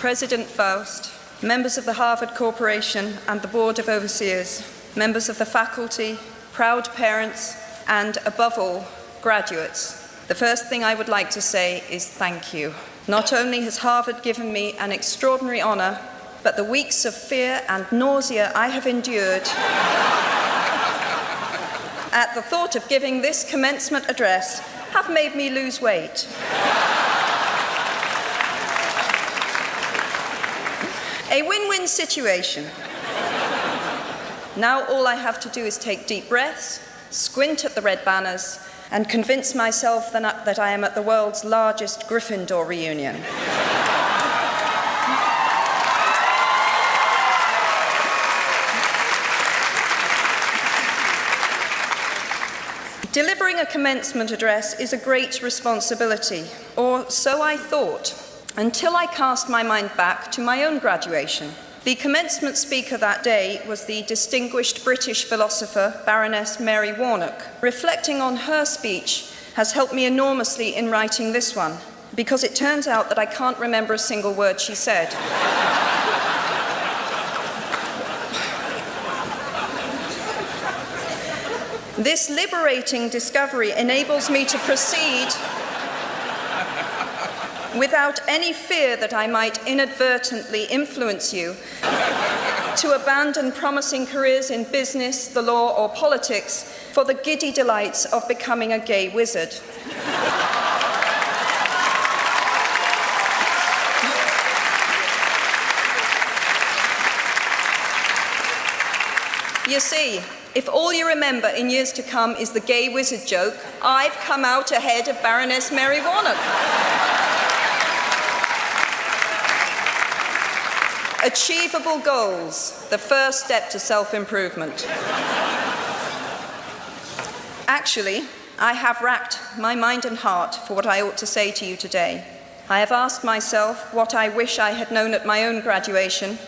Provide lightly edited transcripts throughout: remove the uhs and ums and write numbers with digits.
President Faust, members of the Harvard Corporation and the Board of Overseers, members of the faculty, proud parents, and above all, graduates. The first thing I would like to say is thank you. Not only has Harvard given me an extraordinary honor, but the weeks of fear and nausea I have endured at the thought of giving this commencement address have made me lose weight. A win-win situation. Now all I have to do is take deep breaths, squint at the red banners, and convince myself that I am at the world's largest Gryffindor reunion. Delivering a commencement address is a great responsibility, or so I thought, until I cast my mind back to my own graduation. The commencement speaker that day was the distinguished British philosopher, Baroness Mary Warnock. Reflecting on her speech has helped me enormously in writing this one, because it turns out that I can't remember a single word she said. This liberating discovery enables me to proceed without any fear that I might inadvertently influence you to abandon promising careers in business, the law, or politics for the giddy delights of becoming a gay wizard. You see, if all you remember in years to come is the gay wizard joke, I've come out ahead of Baroness Mary Warnock. Achievable goals, the first step to self-improvement. Actually, I have racked my mind and heart for what I ought to say to you today. I have asked myself what I wish I had known at my own graduation,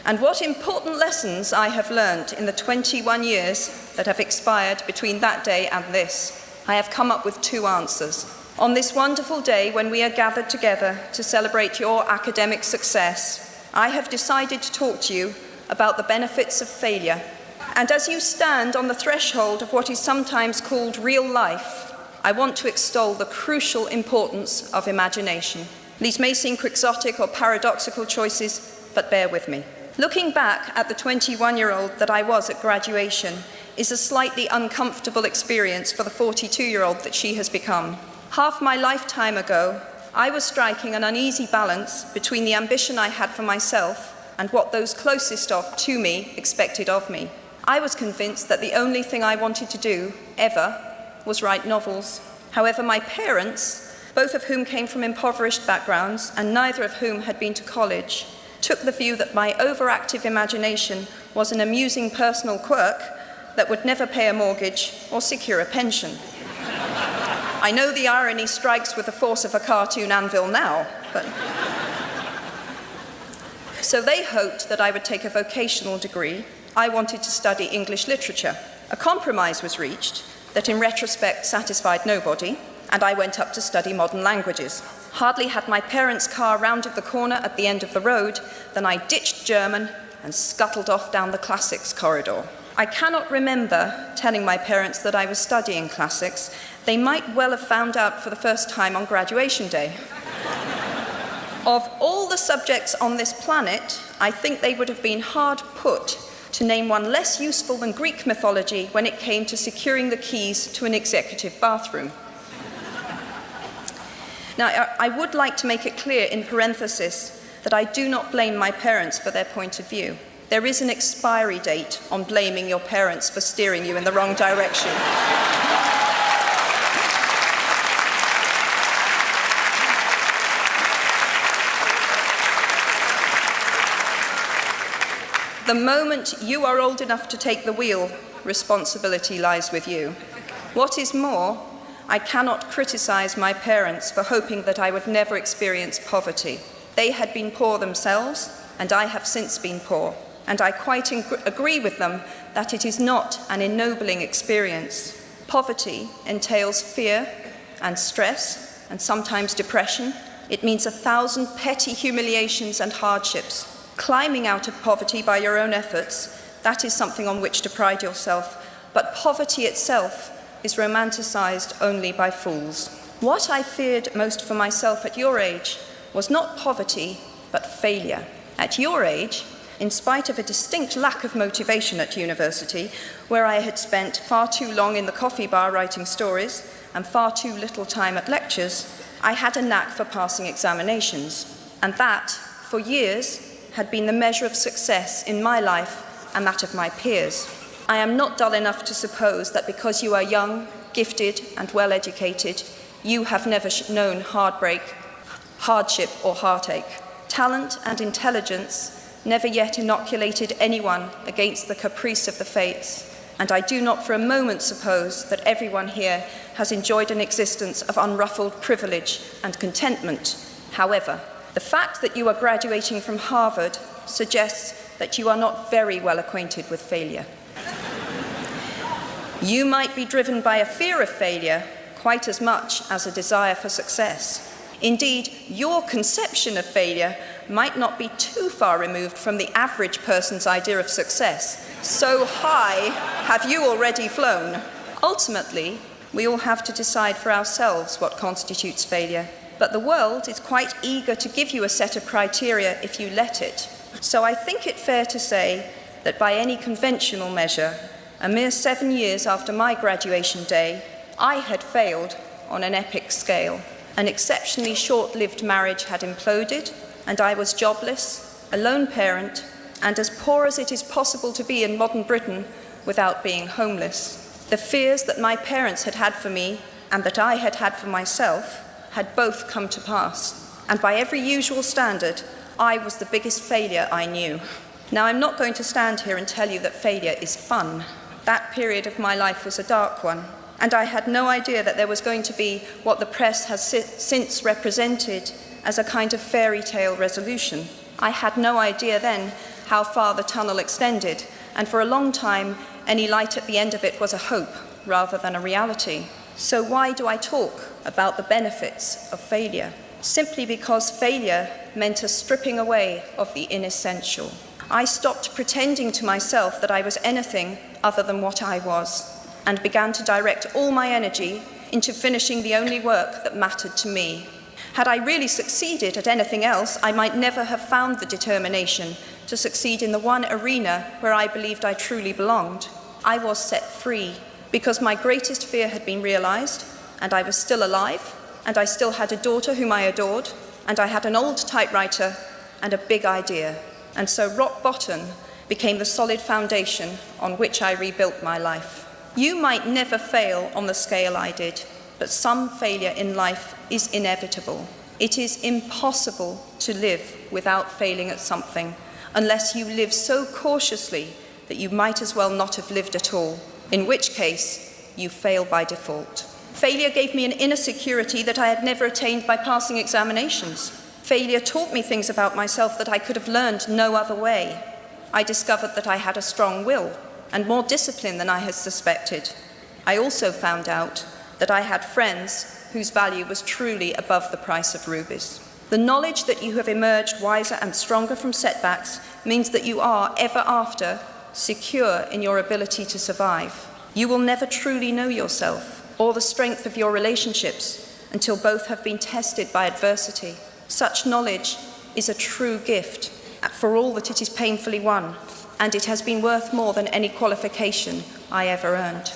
and what important lessons I have learned in the 21 years that have expired between that day and this. I have come up with two answers. On this wonderful day when we are gathered together to celebrate your academic success, I have decided to talk to you about the benefits of failure. And as you stand on the threshold of what is sometimes called real life, I want to extol the crucial importance of imagination. These may seem quixotic or paradoxical choices, but bear with me. Looking back at the 21-year-old that I was at graduation is a slightly uncomfortable experience for the 42-year-old that she has become. Half my lifetime ago, I was striking an uneasy balance between the ambition I had for myself and what those closest to me expected of me. I was convinced that the only thing I wanted to do, ever, was write novels. However, my parents, both of whom came from impoverished backgrounds and neither of whom had been to college, took the view that my overactive imagination was an amusing personal quirk that would never pay a mortgage or secure a pension. I know the irony strikes with the force of a cartoon anvil now, but... So they hoped that I would take a vocational degree. I wanted to study English literature. A compromise was reached that in retrospect satisfied nobody, and I went up to study modern languages. Hardly had my parents' car rounded the corner at the end of the road than I ditched German and scuttled off down the classics corridor. I cannot remember telling my parents that I was studying classics. They might well have found out for the first time on graduation day. Of all the subjects on this planet, I think they would have been hard put to name one less useful than Greek mythology when it came to securing the keys to an executive bathroom. Now, I would like to make it clear in parenthesis that I do not blame my parents for their point of view. There is an expiry date on blaming your parents for steering you in the wrong direction. The moment you are old enough to take the wheel, responsibility lies with you. What is more, I cannot criticize my parents for hoping that I would never experience poverty. They had been poor themselves, and I have since been poor. And I quite agree with them that it is not an ennobling experience. Poverty entails fear and stress, and sometimes depression, It means 1,000 petty humiliations and hardships. Climbing out of poverty by your own efforts, that is something on which to pride yourself. But poverty itself is romanticized only by fools. What I feared most for myself at your age was not poverty, but failure. At your age, in spite of a distinct lack of motivation at university, where I had spent far too long in the coffee bar writing stories and far too little time at lectures, I had a knack for passing examinations, and that, for years, had been the measure of success in my life and that of my peers. I am not dull enough to suppose that because you are young, gifted, and well-educated, you have never known heartbreak, hardship, or heartache. Talent and intelligence never yet inoculated anyone against the caprice of the fates, and I do not for a moment suppose that everyone here has enjoyed an existence of unruffled privilege and contentment. However, the fact that you are graduating from Harvard suggests that you are not very well acquainted with failure. You might be driven by a fear of failure quite as much as a desire for success. Indeed, your conception of failure might not be too far removed from the average person's idea of success. So high have you already flown. Ultimately, we all have to decide for ourselves what constitutes failure. But the world is quite eager to give you a set of criteria if you let it. So I think it fair to say that by any conventional measure, a mere 7 years after my graduation day, I had failed on an epic scale. An exceptionally short-lived marriage had imploded, and I was jobless, a lone parent, and as poor as it is possible to be in modern Britain without being homeless. The fears that my parents had had for me and that I had had for myself had both come to pass, and by every usual standard, I was the biggest failure I knew. Now, I'm not going to stand here and tell you that failure is fun. That period of my life was a dark one, and I had no idea that there was going to be what the press has since represented as a kind of fairy tale resolution. I had no idea then how far the tunnel extended, and for a long time, any light at the end of it was a hope rather than a reality. So why do I talk about the benefits of failure? Simply because failure meant a stripping away of the inessential. I stopped pretending to myself that I was anything other than what I was, and began to direct all my energy into finishing the only work that mattered to me. Had I really succeeded at anything else, I might never have found the determination to succeed in the one arena where I believed I truly belonged. I was set free because my greatest fear had been realized, and I was still alive, and I still had a daughter whom I adored, and I had an old typewriter and a big idea. And so rock bottom became the solid foundation on which I rebuilt my life. You might never fail on the scale I did, but some failure in life is inevitable. It is impossible to live without failing at something, unless you live so cautiously that you might as well not have lived at all, in which case you fail by default. Failure gave me an inner security that I had never attained by passing examinations. Failure taught me things about myself that I could have learned no other way. I discovered that I had a strong will and more discipline than I had suspected. I also found out that I had friends whose value was truly above the price of rubies. The knowledge that you have emerged wiser and stronger from setbacks means that you are, ever after, secure in your ability to survive. You will never truly know yourself or the strength of your relationships until both have been tested by adversity. Such knowledge is a true gift for all that it is painfully won, and it has been worth more than any qualification I ever earned.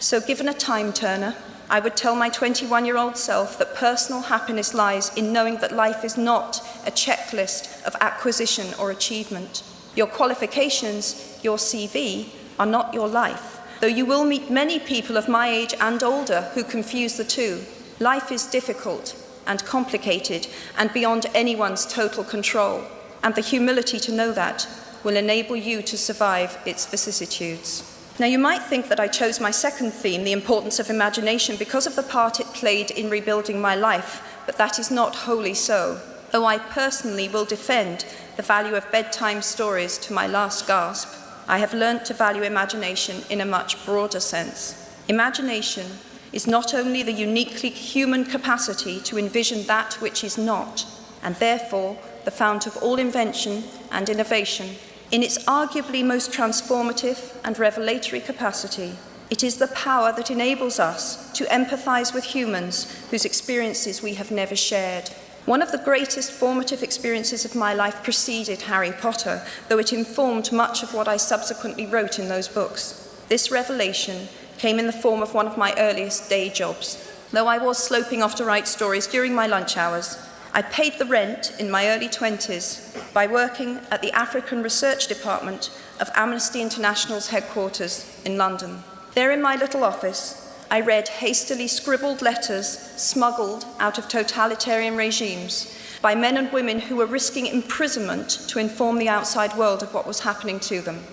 So given a time turner, I would tell my 21-year-old self that personal happiness lies in knowing that life is not a checklist of acquisition or achievement. Your qualifications, your CV, are not your life, though you will meet many people of my age and older who confuse the two. Life is difficult and complicated and beyond anyone's total control, and the humility to know that will enable you to survive its vicissitudes. Now, you might think that I chose my second theme, the importance of imagination, because of the part it played in rebuilding my life, but that is not wholly so, though I personally will defend the value of bedtime stories to my last gasp. I have learnt to value imagination in a much broader sense. Imagination is not only the uniquely human capacity to envision that which is not, and therefore the fount of all invention and innovation, in its arguably most transformative and revelatory capacity, it is the power that enables us to empathize with humans whose experiences we have never shared. One of the greatest formative experiences of my life preceded Harry Potter, though it informed much of what I subsequently wrote in those books. This revelation came in the form of one of my earliest day jobs. Though I was sloping off to write stories during my lunch hours, I paid the rent in my early 20s by working at the African Research Department of Amnesty International's headquarters in London. There in my little office, I read hastily scribbled letters smuggled out of totalitarian regimes by men and women who were risking imprisonment to inform the outside world of what was happening to them.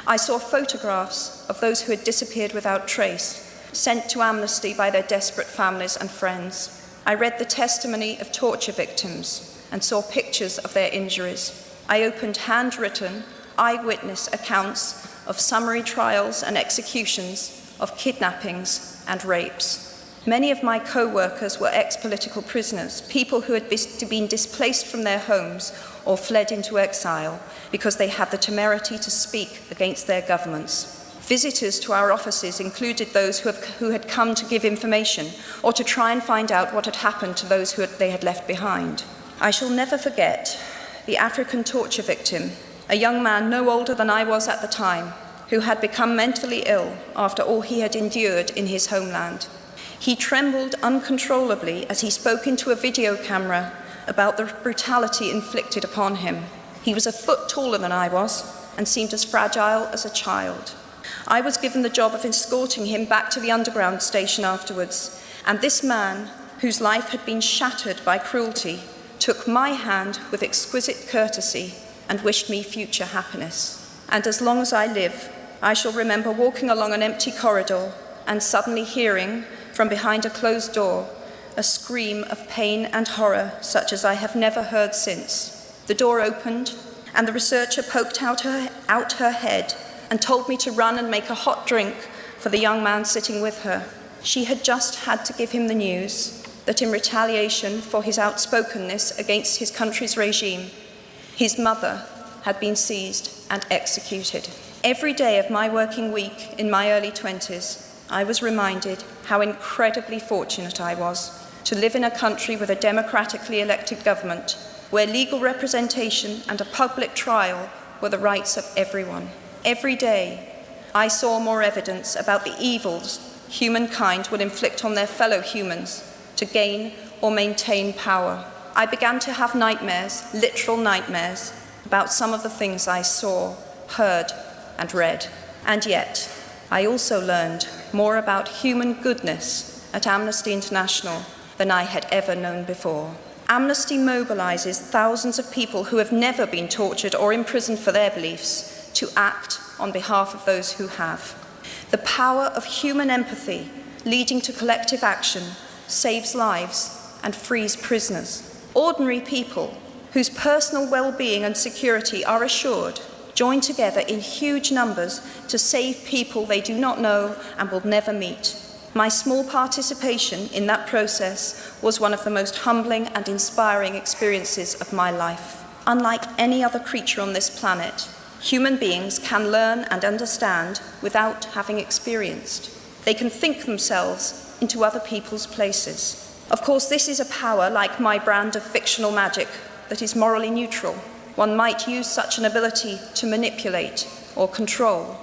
I saw photographs of those who had disappeared without trace, sent to Amnesty by their desperate families and friends. I read the testimony of torture victims and saw pictures of their injuries. I opened handwritten eyewitness accounts of summary trials and executions, of kidnappings and rapes. Many of my co-workers were ex-political prisoners, people who had been displaced from their homes or fled into exile because they had the temerity to speak against their governments. Visitors to our offices included those who had come to give information or to try and find out what had happened to those they had left behind. I shall never forget the African torture victim, a young man no older than I was at the time, who had become mentally ill after all he had endured in his homeland. He trembled uncontrollably as he spoke into a video camera about the brutality inflicted upon him. He was a foot taller than I was and seemed as fragile as a child. I was given the job of escorting him back to the underground station afterwards, and this man, whose life had been shattered by cruelty, took my hand with exquisite courtesy and wished me future happiness. And as long as I live, I shall remember walking along an empty corridor and suddenly hearing, from behind a closed door, a scream of pain and horror such as I have never heard since. The door opened, and the researcher poked out her head and told me to run and make a hot drink for the young man sitting with her. She had just had to give him the news that in retaliation for his outspokenness against his country's regime, his mother had been seized and executed. Every day of my working week in my early 20s, I was reminded how incredibly fortunate I was to live in a country with a democratically elected government where legal representation and a public trial were the rights of everyone. Every day, I saw more evidence about the evils humankind will inflict on their fellow humans to gain or maintain power. I began to have nightmares, literal nightmares, about some of the things I saw, heard, and read. And yet, I also learned more about human goodness at Amnesty International than I had ever known before. Amnesty mobilizes thousands of people who have never been tortured or imprisoned for their beliefs to act on behalf of those who have. The power of human empathy leading to collective action saves lives and frees prisoners. Ordinary people whose personal well-being and security are assured join together in huge numbers to save people they do not know and will never meet. My small participation in that process was one of the most humbling and inspiring experiences of my life. Unlike any other creature on this planet, human beings can learn and understand without having experienced. They can think themselves into other people's places. Of course, this is a power, like my brand of fictional magic, that is morally neutral. One might use such an ability to manipulate or control,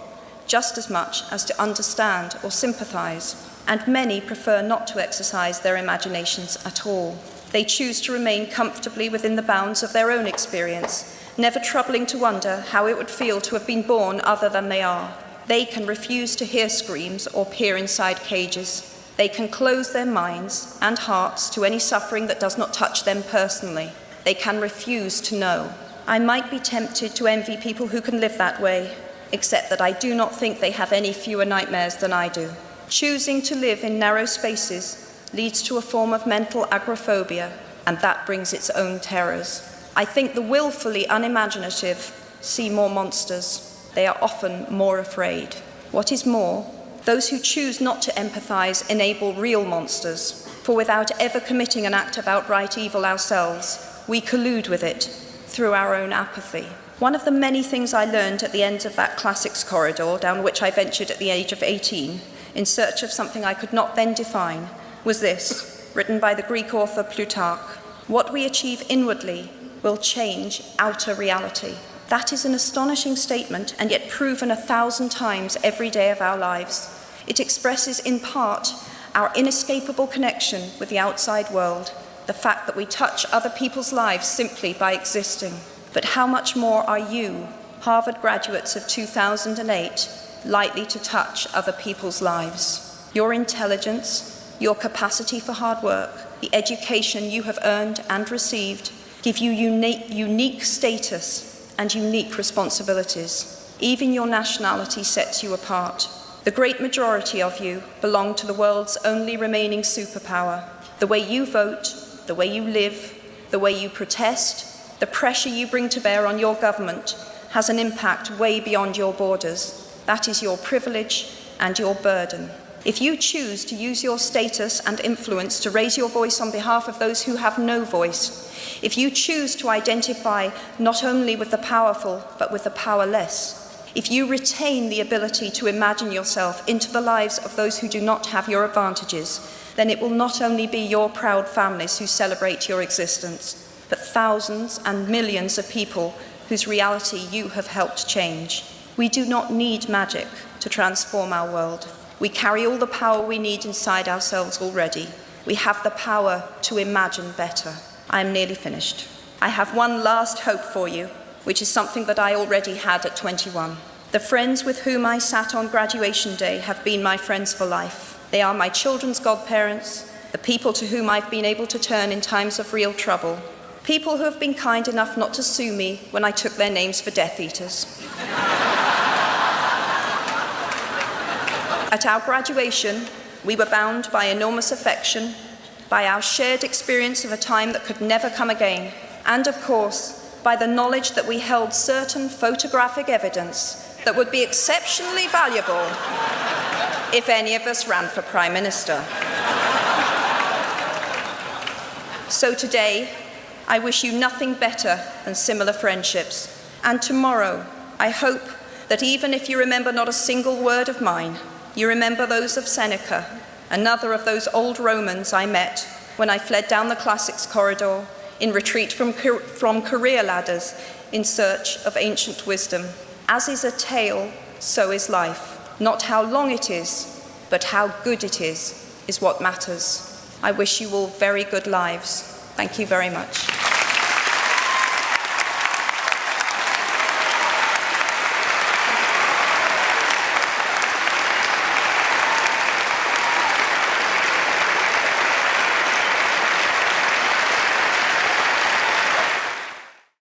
just as much as to understand or sympathize, and many prefer not to exercise their imaginations at all. They choose to remain comfortably within the bounds of their own experience, never troubling to wonder how it would feel to have been born other than they are. They can refuse to hear screams or peer inside cages. They can close their minds and hearts to any suffering that does not touch them personally. They can refuse to know. I might be tempted to envy people who can live that way, except that I do not think they have any fewer nightmares than I do. Choosing to live in narrow spaces leads to a form of mental agoraphobia, and that brings its own terrors. I think the willfully unimaginative see more monsters. They are often more afraid. What is more, Those who choose not to empathize enable real monsters, for without ever committing an act of outright evil ourselves, we collude with it through our own apathy. One of the many things I learned at the end of that classics corridor, down which I ventured at the age of 18, in search of something I could not then define, was this, written by the Greek author Plutarch: "What we achieve inwardly will change outer reality." That is an astonishing statement, and yet proven 1,000 times every day of our lives. It expresses in part our inescapable connection with the outside world, the fact that we touch other people's lives simply by existing. But how much more are you, Harvard graduates of 2008, likely to touch other people's lives? Your intelligence, your capacity for hard work, the education you have earned and received give you unique status and unique responsibilities. Even your nationality sets you apart. The great majority of you belong to the world's only remaining superpower. The way you vote, the way you live, the way you protest, the pressure you bring to bear on your government has an impact way beyond your borders. That is your privilege and your burden. If you choose to use your status and influence to raise your voice on behalf of those who have no voice, if you choose to identify not only with the powerful but with the powerless, if you retain the ability to imagine yourself into the lives of those who do not have your advantages, then it will not only be your proud families who celebrate your existence, but thousands and millions of people whose reality you have helped change. We do not need magic to transform our world. We carry all the power we need inside ourselves already. We have the power to imagine better. I am nearly finished. I have one last hope for you, which is something that I already had at 21. The friends with whom I sat on graduation day have been my friends for life. They are my children's godparents, the people to whom I've been able to turn in times of real trouble, people who have been kind enough not to sue me when I took their names for Death Eaters. At our graduation, we were bound by enormous affection, by our shared experience of a time that could never come again, and of course, by the knowledge that we held certain photographic evidence that would be exceptionally valuable if any of us ran for Prime Minister. So today, I wish you nothing better than similar friendships. And tomorrow, I hope that even if you remember not a single word of mine, you remember those of Seneca, another of those old Romans I met when I fled down the classics corridor in retreat from career ladders in search of ancient wisdom. As is a tale, so is life. Not how long it is, but how good it is what matters. I wish you all very good lives. Thank you very much.